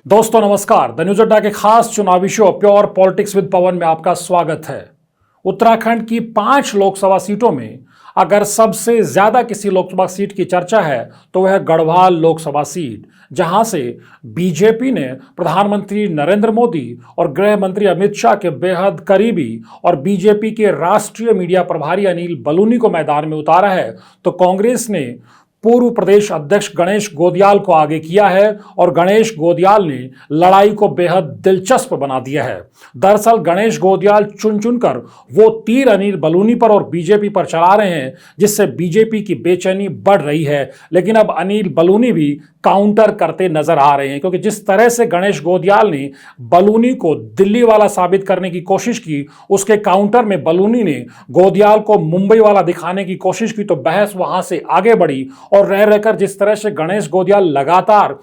दोस्तों नमस्कार। The news अड्डा के खास चुनावी शो प्योर पॉलिटिक्स विद पवन में आपका स्वागत है। उत्तराखंड की 5 लोकसभा सीटों में अगर सबसे ज्यादा किसी लोकसभा सीट की चर्चा है तो वह गढ़वाल लोकसभा सीट, जहां से बीजेपी ने प्रधानमंत्री नरेंद्र मोदी और गृह मंत्री अमित शाह के बेहद करीबी और बीजेपी के राष्ट्रीय मीडिया प्रभारी अनिल बलूनी को मैदान में उतारा है, तो कांग्रेस ने पूर्व प्रदेश अध्यक्ष गणेश गोदियाल को आगे किया है और गणेश गोदियाल ने लड़ाई को बेहद दिलचस्प बना दिया है। दरअसल गणेश गोदियाल चुन चुनकर वो तीर अनिल बलूनी पर और बीजेपी पर चला रहे हैं, जिससे बीजेपी की बेचैनी बढ़ रही है। लेकिन अब अनिल बलूनी भी काउंटर करते नजर आ रहे हैं, क्योंकि जिस तरह से गणेश गोदियाल ने बलूनी को दिल्ली वाला साबित करने की कोशिश की, उसके काउंटर में बलूनी ने गोदियाल को मुंबई वाला दिखाने की कोशिश की, तो बहस वहां से आगे बढ़ी और रह रहकर जिस तरह से गणेश गोदियाल लगातार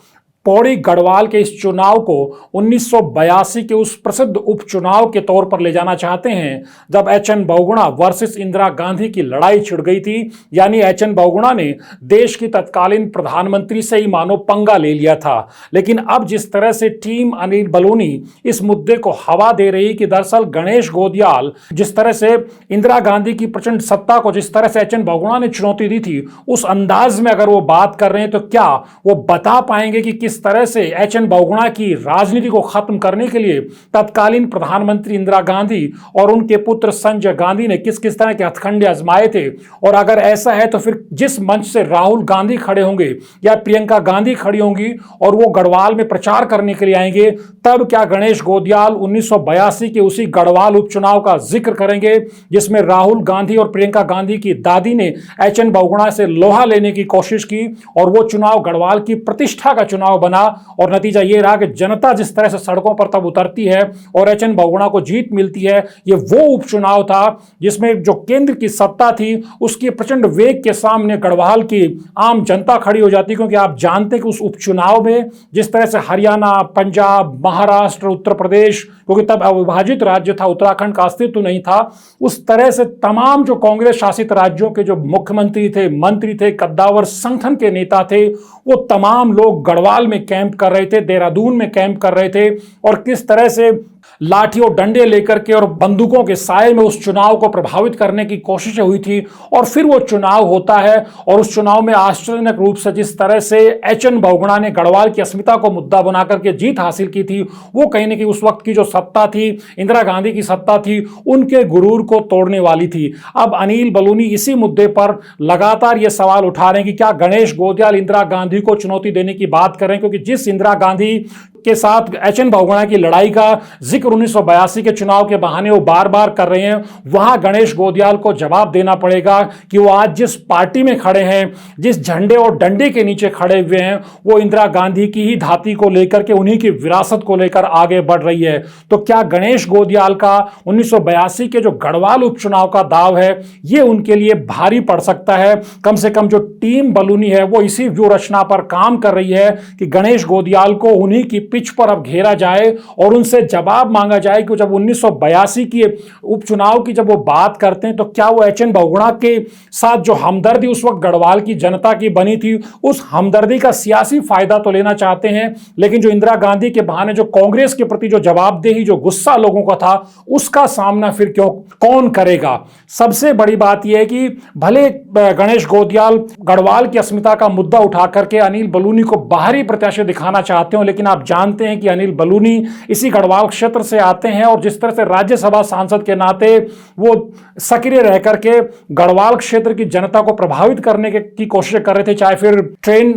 पौड़ी गढ़वाल के इस चुनाव को 1982 के उस प्रसिद्ध उपचुनाव के तौर पर ले जाना चाहते हैं, जब एच.एन. बहुगुणा वर्सेस इंदिरा गांधी की लड़ाई छिड़ गई थी। यानी एच.एन. बहुगुणा ने देश की तत्कालीन प्रधानमंत्री से ही मानो पंगा ले लिया था। लेकिन अब जिस तरह से टीम अनिल बलूनी इस मुद्दे को हवा दे रही कि दरअसल गणेश गोदियाल जिस तरह से इंदिरा गांधी की प्रचंड सत्ता को जिस तरह से एच.एन. बहुगुणा ने चुनौती दी थी, उस अंदाज में अगर वो बात कर रहे हैं, तो क्या वो बता पाएंगे कि किस तरह से एच.एन. बहुगुणा की राजनीति को खत्म करने के लिए तत्कालीन प्रधानमंत्री इंदिरा गांधी और उनके पुत्र संजय गांधी ने किस किस तरह के हथकंडे आजमाए थे। और अगर ऐसा है तो फिर जिस मंच से राहुल गांधी खड़े होंगे या प्रियंका गांधी खड़ी होंगी और वो गढ़वाल में प्रचार करने के लिए आएंगे, तब क्या गणेश गोदियाल 1982 के उसी गढ़वाल उपचुनाव का जिक्र करेंगे, जिसमें राहुल गांधी और प्रियंका गांधी की दादी ने एच.एन. बहुगुणा से लोहा लेने की कोशिश की और वो चुनाव गढ़वाल की प्रतिष्ठा का चुनाव बना। और नतीजा ये रहा कि जनता जिस तरह से सड़कों पर तब उतरती है और एच.एन. बहुगुणा को जीत मिलती है। ये वो उपचुनाव था जिसमें जो केंद्र की सत्ता थी उसकी प्रचंड वेग के सामने गढ़वाल की आम जनता खड़ी हो जाती, क्योंकि आप जानते हैं कि उस उपचुनाव में जिस तरह से हरियाणा, पंजाब, महाराष्ट्र, उत्तर प्रदेश, क्योंकि तब अविभाजित राज्य था, उत्तराखंड का अस्तित्व नहीं था, उस तरह से तमाम जो कांग्रेस शासित राज्यों के जो मुख्यमंत्री थे, मंत्री थे, कद्दावर संगठन के नेता थे, वो तमाम लोग गढ़वाल में कैंप कर रहे थे, देहरादून में कैंप कर रहे थे और किस तरह से लाठी और डंडे लेकर के और बंदूकों के साए में उस चुनाव को प्रभावित करने की कोशिश हुई थी। और फिर वो चुनाव होता है और उस चुनाव में आश्चर्यजनक रूप से जिस तरह से एच.एन. बहुगुणा ने गढ़वाल की अस्मिता को मुद्दा बनाकर के जीत हासिल की थी, वो कहीं ना कहीं उस वक्त की जो सत्ता थी, इंदिरा गांधी की सत्ता थी, उनके गुरूर को तोड़ने वाली थी। अब अनिल बलूनी इसी मुद्दे पर लगातार ये सवाल उठा रहे हैं कि क्या गणेश गोदियाल इंदिरा गांधी को चुनौती देने की बात करें, क्योंकि जिस इंदिरा गांधी के साथ एच.एन. बहुगुणा की लड़ाई का जिक्र 1982 के चुनाव के बहाने वो बार बार कर रहे हैं, वहां गणेश गोदियाल को जवाब देना पड़ेगा कि वो आज जिस पार्टी में खड़े हैं, जिस झंडे और डंडे के नीचे खड़े हुए हैं, वो इंदिरा गांधी की ही धाती को लेकर के, उन्हीं की विरासत को लेकर आगे बढ़ रही है। तो क्या गणेश गोदियाल का 1982 के जो गढ़वाल उपचुनाव का दाव है, ये उनके लिए भारी पड़ सकता है? कम से कम जो टीम बलूनी है वो इसी व्यू रचना पर काम कर रही है कि गणेश गोदियाल को उन्हीं की पिच पर अब घेरा जाए और उनसे जवाब मांगा जाए कि जब 1982 की उपचुनाव की जब वो बात करते हैं, तो क्या वो एच.एन. बहुगुणा के साथ जो हमदर्दी उस वक्त गढ़वाल की जनता की बनी थी, उस हमदर्दी का सियासी फायदा तो लेना चाहते हैं, लेकिन जो इंदिरा गांधी के बहाने जो कांग्रेस के प्रति जो जवाबदेही, जो गुस्सा लोगों का था, उसका सामना फिर कौन करेगा? सबसे बड़ी बात यह है कि भले गणेश गोदियाल गढ़वाल की अस्मिता का मुद्दा उठा करके अनिल बलूनी को बाहरी प्रत्याशी दिखाना चाहते हो, लेकिन आप जानते हैं कि अनिल बलूनी इसी गढ़वाल क्षेत्र से आते हैं और जिस तरह से राज्यसभा सांसद के नाते वो सक्रिय रह करके गढ़वाल क्षेत्र की जनता को प्रभावित करने की कोशिश कर रहे थे, चाहे फिर ट्रेन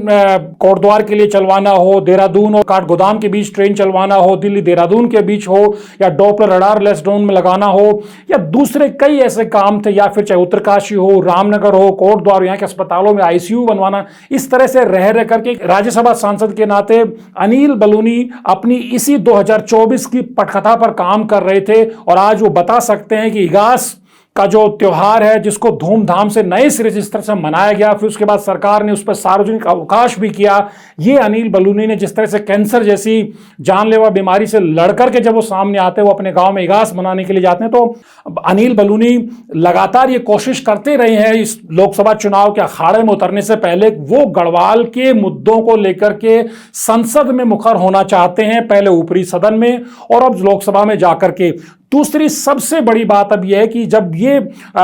कोटद्वार के लिए चलवाना हो, देहरादून और काठगोदाम के बीच ट्रेन चलवाना हो, दिल्ली देहरादून के बीच हो, या डॉपलर रडार लेस ड्रोन में लगाना हो, या दूसरे कई ऐसे काम थे, या फिर चाहे उत्तरकाशी हो, रामनगर हो, कोटद्वार, यहाँ के अस्पतालों में आईसीयू बनवाना। इस तरह से रह करके राज्यसभा सांसद के नाते अनिल बलूनी अपनी इसी 2024 की पटकथा पर काम कर रहे थे और आज वो बता सकते हैं कि इगास का जो त्योहार है जिसको धूमधाम से नए सिरे से इस तरह से मनाया गया, फिर उसके बाद सरकार ने उस पर सार्वजनिक अवकाश भी किया। ये अनिल बलूनी ने जिस तरह से कैंसर जैसी जानलेवा बीमारी से लड़कर के जब वो सामने आते हैं, वो अपने गांव में इगास मनाने के लिए जाते हैं, तो अनिल बलूनी लगातार ये कोशिश करते रहे हैं इस लोकसभा चुनाव के अखाड़े में उतरने से पहले वो गढ़वाल के मुद्दों को लेकर के संसद में मुखर होना चाहते हैं, पहले ऊपरी सदन में और अब लोकसभा में जाकर के। दूसरी सबसे बड़ी बात अब यह है कि जब ये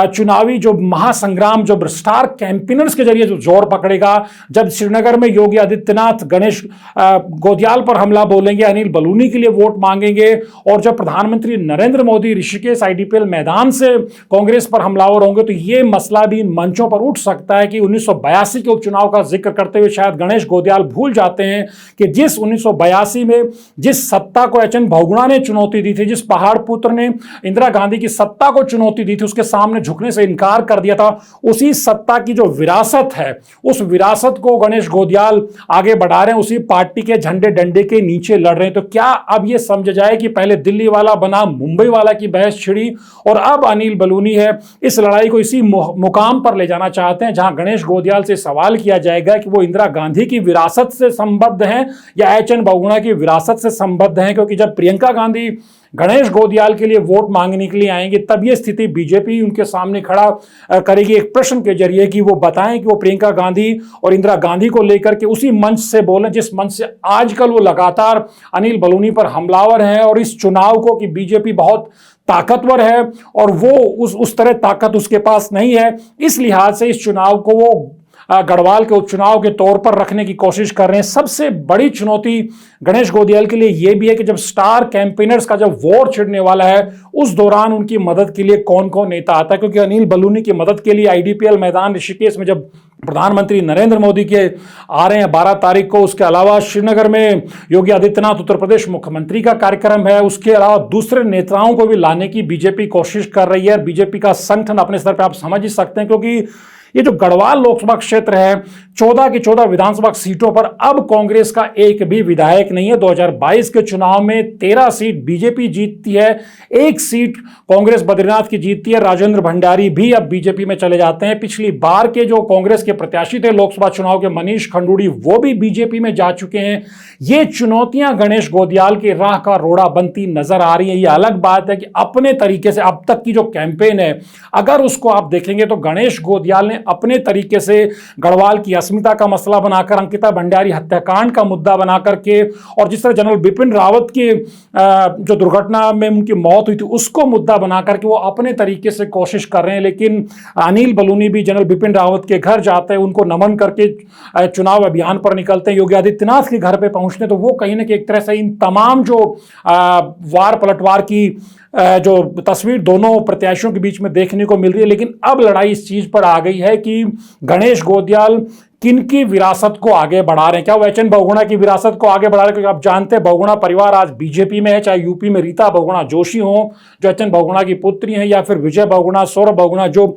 चुनावी जो महासंग्राम जो स्टार कैंपेनर्स के जरिए जो जोर पकड़ेगा, जब श्रीनगर में योगी आदित्यनाथ गणेश गोदियाल पर हमला बोलेंगे, अनिल बलूनी के लिए वोट मांगेंगे, और जब प्रधानमंत्री नरेंद्र मोदी ऋषिकेश आईडीपीएल मैदान से कांग्रेस पर हमलावर होंगे, तो ये मसला भी इन मंचों पर उठ सकता है कि 1982 के उपचुनाव का जिक्र करते हुए शायद गणेश गोदियाल भूल जाते हैं कि जिस 1982 में जिस सत्ता को एच एन बहुगुणा ने चुनौती दी थी, जिस पहाड़ पुत्र ने इंदिरा गांधी की सत्ता को चुनौती दी थी, उसके सामने झुकने से इनकार कर दिया था, उसी सत्ता की जो विरासत है उस विरासत को गणेश गोदियाल आगे बढ़ा रहे हैं, उसी पार्टी के झंडे डंडे के नीचे लड़ रहे हैं। तो क्या अब यह समझ जाए कि पहले दिल्ली वाला बना मुंबई वाला की बहस छिड़ी और अब अनिल बलूनी है इस लड़ाई को इसी मुकाम पर ले जाना चाहते हैं जहां गणेश गोदियाल से सवाल किया जाएगा कि वो इंदिरा गांधी की विरासत से संबद्ध हैं या एच एन बहुगुणा की विरासत से संबद्ध हैं। क्योंकि जब प्रियंका गांधी गणेश गोदियाल के लिए वोट मांगने के लिए आएंगे, तब यह स्थिति बीजेपी उनके सामने खड़ा करेगी एक प्रश्न के जरिए कि वो बताएं कि वो प्रियंका गांधी और इंदिरा गांधी को लेकर के उसी मंच से बोलें जिस मंच से आजकल वो लगातार अनिल बलूनी पर हमलावर हैं, और इस चुनाव को कि बीजेपी बहुत ताकतवर है और वो उस तरह ताकत उसके पास नहीं है, इस लिहाज से इस चुनाव को वो गढ़वाल के उपचुनाव के तौर पर रखने की कोशिश कर रहे हैं। सबसे बड़ी चुनौती गणेश गोदियाल के लिए यह भी है कि जब स्टार कैंपेनर्स का जब वॉर छिड़ने वाला है, उस दौरान उनकी मदद के लिए कौन कौन नेता आता है। क्योंकि अनिल बलूनी की मदद के लिए आईडीपीएल मैदान ऋषिकेश में जब प्रधानमंत्री नरेंद्र मोदी के आ रहे हैं 12 तारीख को, उसके अलावा श्रीनगर में योगी आदित्यनाथ उत्तर प्रदेश मुख्यमंत्री का कार्यक्रम है, उसके अलावा दूसरे नेताओं को भी लाने की बीजेपी कोशिश कर रही है। बीजेपी का संगठन अपने स्तर पर आप समझ ही सकते हैं, क्योंकि ये जो गढ़वाल लोकसभा क्षेत्र है 14 की 14 विधानसभा सीटों पर अब कांग्रेस का एक भी विधायक नहीं है। 2022 के चुनाव में 13 सीट बीजेपी जीतती है, 1 सीट कांग्रेस बद्रीनाथ की जीतती है। राजेंद्र भंडारी भी अब बीजेपी में चले जाते हैं। पिछली बार के जो कांग्रेस के प्रत्याशी थे लोकसभा चुनाव के, मनीष खंडूड़ी, वो भी बीजेपी में जा चुके हैं। ये चुनौतियां गणेश गोदियाल की राह का रोड़ा बनती नजर आ रही है। ये अलग बात है कि अपने तरीके से अब तक की जो कैंपेन है, अगर उसको आप देखेंगे तो गणेश गोदियाल ने अपने तरीके से गढ़वाल की अस्मिता का मसला बनाकर, अंकिता भंडारी हत्याकांड का मुद्दा बनाकर के, और जिस तरह जनरल बिपिन रावत की जो दुर्घटना में उनकी मौत हुई थी उसको मुद्दा बनाकर के वो अपने तरीके से कोशिश कर रहे हैं। लेकिन अनिल बलूनी भी जनरल बिपिन रावत के घर जाते हैं, उनको नमन करके चुनाव अभियान पर निकलते हैं, योगी आदित्यनाथ के घर पे पहुंचते हैं। तो वो कहीं ना कहीं एक तरह से इन तमाम जो वार पलटवार की जो तस्वीर दोनों प्रत्याशियों के बीच में देखने को मिल रही है। लेकिन अब लड़ाई इस चीज पर आ गई है कि गणेश गोदियाल किनकी विरासत को आगे बढ़ा रहे हैं। क्या वो एच एन बहुगुणा की विरासत को आगे बढ़ा रहे हैं? क्योंकि आप जानते हैं बहुगुणा परिवार आज बीजेपी में है, चाहे यूपी में रीता बहुगुणा जोशी हो जो एच एन बहुगुणा की पुत्री हैं, या फिर विजय बहुगुणा, सौरभ बहुगुणा जो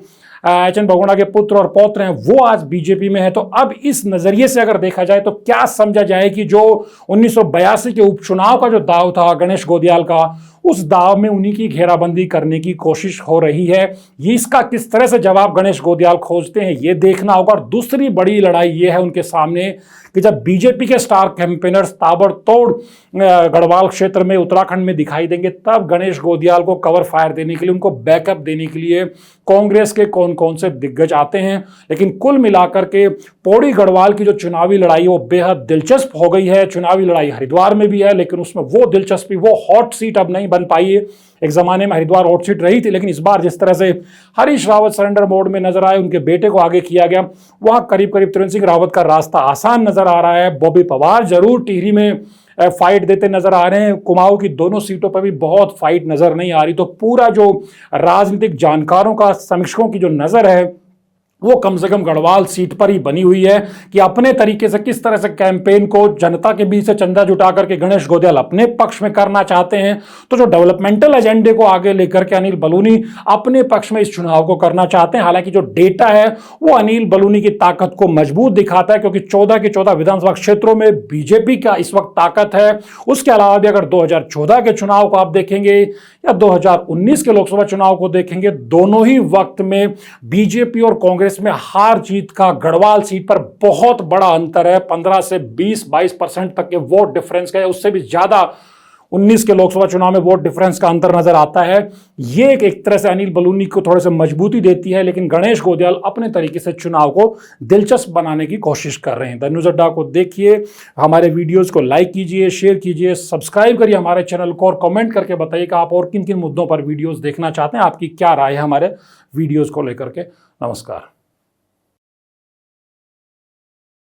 एच एन बहुगुणा के पुत्र और पौत्र हैं, वो आज बीजेपी में है। तो अब इस नजरिए से अगर देखा जाए तो क्या समझा जाए कि जो 1982 के उपचुनाव का जो दाव था गणेश गोदियाल का, उस दाव में उन्हीं की घेराबंदी करने की कोशिश हो रही है। ये इसका किस तरह से जवाब गणेश गोदियाल खोजते हैं ये देखना होगा। और दूसरी बड़ी लड़ाई ये है उनके सामने कि जब बीजेपी के स्टार कैंपेनर्स ताबड़तोड़ गढ़वाल क्षेत्र में, उत्तराखंड में दिखाई देंगे, तब गणेश गोदियाल को कवर फायर देने के लिए, उनको बैकअप देने के लिए कांग्रेस के कौन कौन से दिग्गज आते हैं। लेकिन कुल मिलाकर के पौड़ी गढ़वाल की जो चुनावी लड़ाई वो बेहद दिलचस्प हो गई है। चुनावी लड़ाई हरिद्वार में भी है, लेकिन उसमें वो दिलचस्पी, वो हॉट सीट अब नहीं बन पाई है। एक जमाने में हरिद्वार हॉट सीट रही थी, लेकिन इस बार जिस तरह से हरीश रावत सरेंडर मोड में नजर आए, उनके बेटे को आगे किया गया, वहां करीब करीब त्रिवेंद्र सिंह रावत का रास्ता आसान नजर आ रहा है। बॉबी पवार जरूर टिहरी में फाइट देते नजर आ रहे हैं, कुमाऊं की दोनों सीटों पर भी बहुत फाइट नजर नहीं आ रही। तो पूरा जो राजनीतिक जानकारों का, समीक्षकों की जो नजर है वो कम से कम गढ़वाल सीट पर ही बनी हुई है कि अपने तरीके से किस तरह से कैंपेन को जनता के बीच से चंदा जुटा करके गणेश गोंदियाल अपने पक्ष में करना चाहते हैं, तो जो डेवलपमेंटल एजेंडे को आगे लेकर के अनिल बलूनी अपने पक्ष में इस चुनाव को करना चाहते हैं। हालांकि जो डेटा है वो अनिल बलूनी की ताकत को मजबूत दिखाता है, क्योंकि 14 के 14 विधानसभा क्षेत्रों में बीजेपी का इस वक्त ताकत है। उसके अलावा भी अगर 2014 के चुनाव को आप देखेंगे या 2019 के लोकसभा चुनाव को देखेंगे, दोनों ही वक्त में बीजेपी और कांग्रेस में हार जीत का गढ़वाल सीट पर बहुत बड़ा अंतर है। 15 से 20-22% तक के वोट डिफरेंस का, उससे भी ज्यादा 19 के लोकसभा चुनाव में वोट डिफरेंस का अंतर नजर आता है। ये एक तरह से अनिल बलूनी को थोड़े से मजबूती देती है, लेकिन गणेश गोंदियाल अपने तरीके से चुनाव को दिलचस्प बनाने की कोशिश कर रहे हैं। द न्यूज़ अड्डा को देखिए, हमारे वीडियोस को लाइक कीजिए, शेयर कीजिए, सब्सक्राइब करिए हमारे चैनल को और कमेंट करके बताइए कि आप और किन किन मुद्दों पर वीडियोस देखना चाहते हैं, आपकी क्या राय है हमारे वीडियोस को लेकर के। नमस्कार।